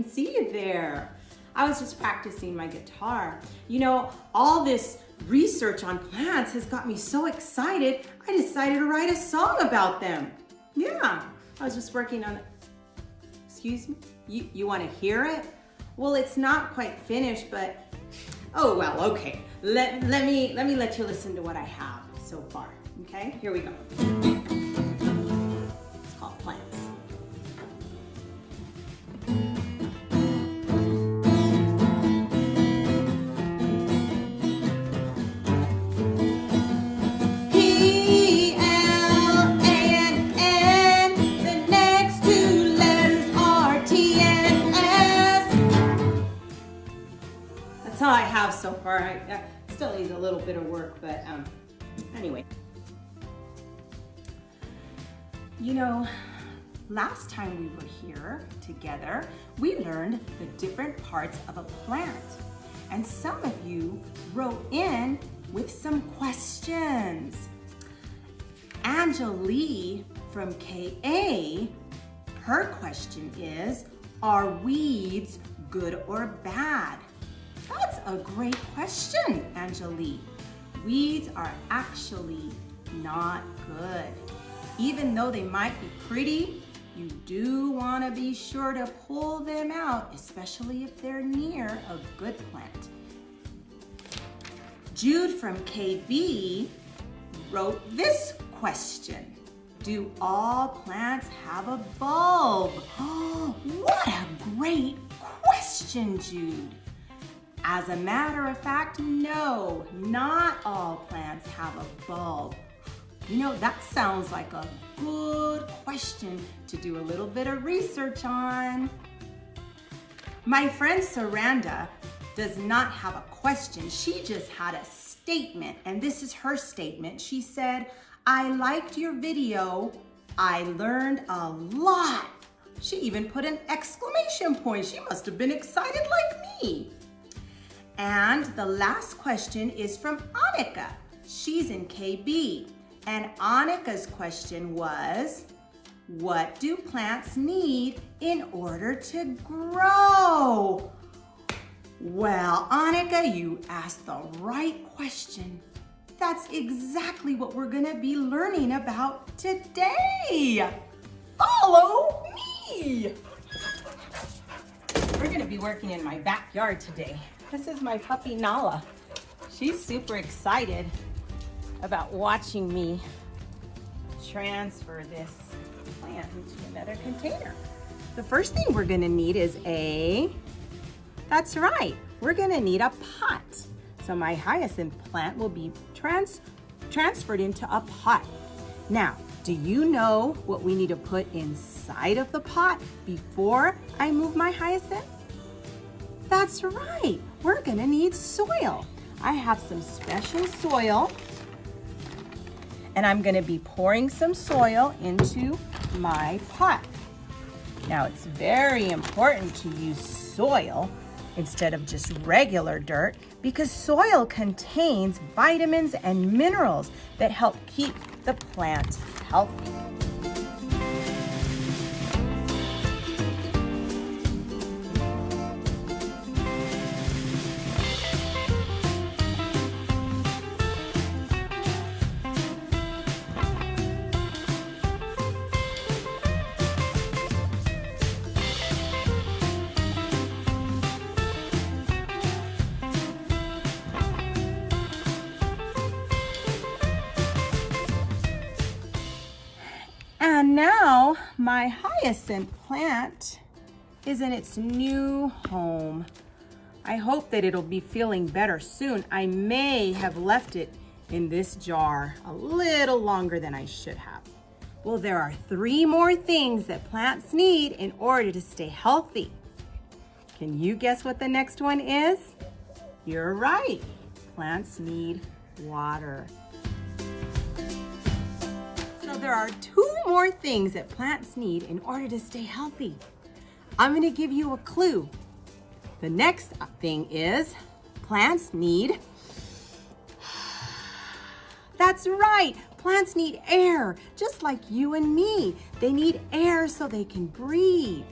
see you there. I was just practicing my guitar. You know, all this research on plants has got me so excited, I decided to write a song about them. Yeah, I was just working on it. Excuse me? You want to hear it? Well, it's not quite finished, but oh well, okay. Let me let you listen to what I have so far. Okay, here we go. It's called Plants. That's all I have so far. I still need a little bit of work, but anyway. You know, last time we were here together, we learned the different parts of a plant. And some of you wrote in with some questions. Angelie from KA, her question is, are weeds good or bad? That's a great question, Angelie. Weeds are actually not good. Even though they might be pretty, you do want to be sure to pull them out, especially if they're near a good plant. Jude from KB wrote this question. Do all plants have a bulb? Oh, what a great question, Jude. As a matter of fact, no, not all plants have a bulb. You know, that sounds like a good question to do a little bit of research on. My friend Saranda does not have a question. She just had a statement, and this is her statement. She said, I liked your video. I learned a lot. She even put an exclamation point. She must have been excited like me. And the last question is from Annika. She's in KB. And Annika's question was, what do plants need in order to grow? Well, Annika, you asked the right question. That's exactly what we're gonna be learning about today. Follow me. We're gonna be working in my backyard today. This is my puppy Nala. She's super excited about watching me transfer this plant into another container. The first thing we're gonna need is that's right, we're gonna need a pot. So my hyacinth plant will be transferred into a pot. Now, do you know what we need to put inside of the pot before I move my hyacinth? That's right, we're gonna need soil. I have some special soil, and I'm gonna be pouring some soil into my pot. Now, it's very important to use soil instead of just regular dirt because soil contains vitamins and minerals that help keep the plant healthy. And now my hyacinth plant is in its new home. I hope that it'll be feeling better soon. I may have left it in this jar a little longer than I should have. Well, there are 3 more things that plants need in order to stay healthy. Can you guess what the next one is? You're right. Plants need water. So there are 2 more things that plants need in order to stay healthy. I'm going to give you a clue. The next thing is plants need, that's right, plants need air, just like you and me. They need air so they can breathe.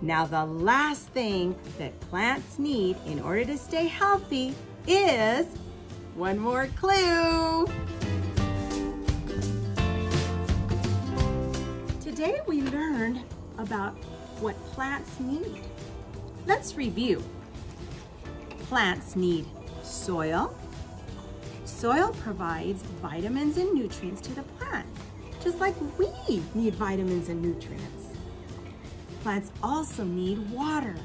Now the last thing that plants need in order to stay healthy is one more clue. Today we learned about what plants need. Let's review. Plants need soil. Soil provides vitamins and nutrients to the plant, just like we need vitamins and nutrients. Plants also need water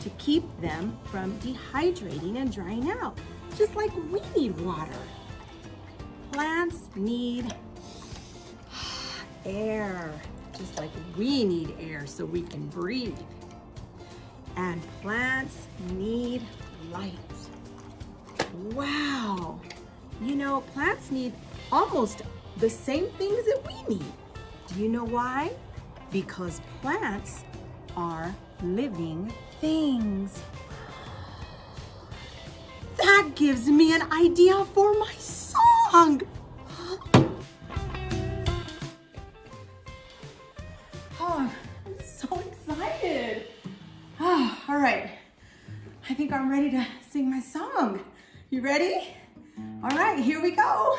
to keep them from dehydrating and drying out, just like we need water. Plants need air, just like we need air so we can breathe. And plants need light. Wow! You know, plants need almost the same things that we need. Do you know why? Because plants are living things. That gives me an idea for my song. Oh, I'm so excited. Oh, all right, I think I'm ready to sing my song. You ready? All right, here we go.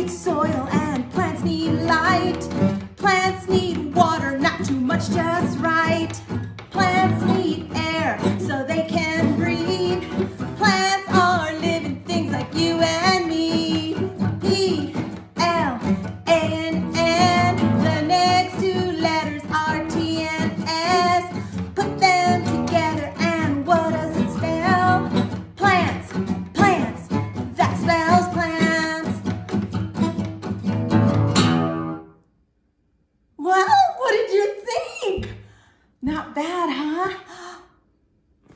Soil and plants need light. Plants need water, not too much, just right. Plants need air so they can breathe. Plants are living things like you and me. P-L-A-N-N. The next two letters are T and S. Put them together and what does it spell? Plants, plants, that spells plants. Well, what did you think? Not bad, huh?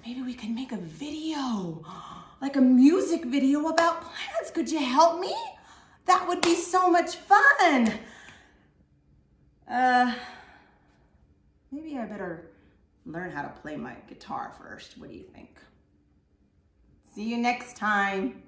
Maybe we can make a video, like a music video about plants. Could you help me? That would be so much fun. Maybe I better learn how to play my guitar first. What do you think? See you next time.